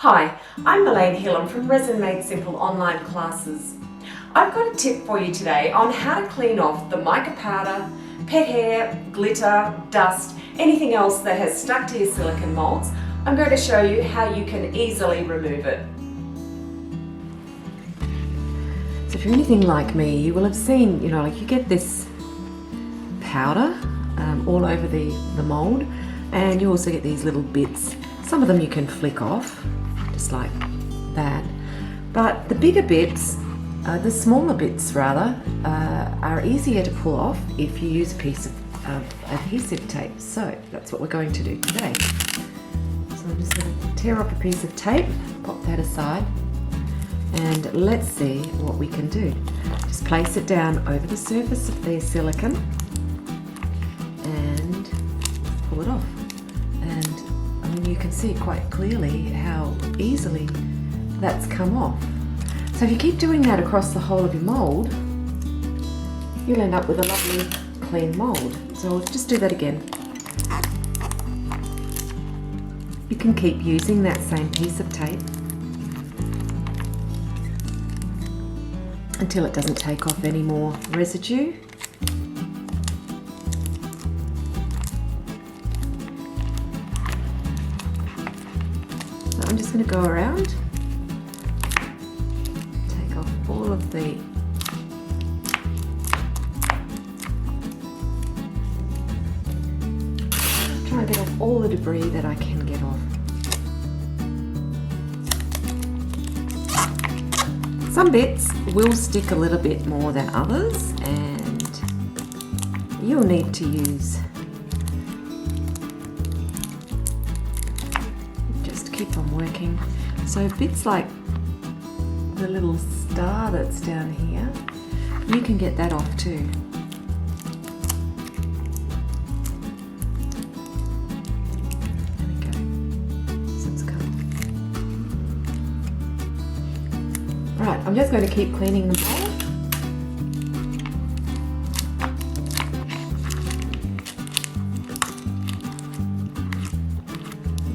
Hi, I'm Myléne Hillam from Resin Made Simple online classes. I've got a tip for you today on how to clean off the mica powder, pet hair, glitter, dust, anything else that has stuck to your silicone molds. I'm going to show you how you can easily remove it. So if you're anything like me, you will have seen, you get this powder all over the mold, and you also get these little bits. Some of them you can flick off, just like that. But the bigger bits, the smaller bits rather, are easier to pull off if you use a piece of adhesive tape. So that's what we're going to do today. So I'm just going to tear up a piece of tape, pop that aside, and let's see what we can do. Just place it down over the surface of the silicone and pull it off. And you can see quite clearly how easily that's come off. So if you keep doing that across the whole of your mould, you'll end up with a lovely clean mould. So I'll just do that again. You can keep using that same piece of tape until it doesn't take off any more residue. So I'm just going to go around, take off all of the try and get off all the debris that I can get off. Some bits will stick a little bit more than others, and you'll need to use, just keep on working. So bits like the little star that's down here, you can get that off too. There we go. So it's come. Right, I'm just going to keep cleaning the bowl.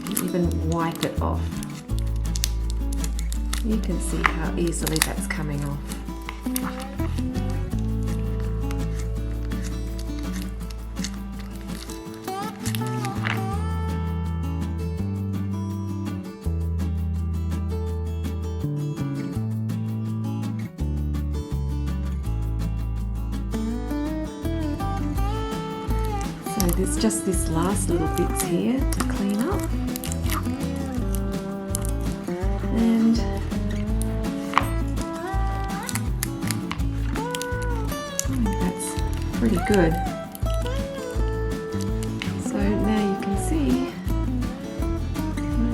You can even wipe it off. You can see how easily that's coming off. So there's just this last little bits here to clean up. And pretty good. So now you can see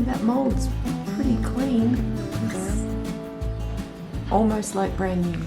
that mold's pretty clean. It's almost like brand new.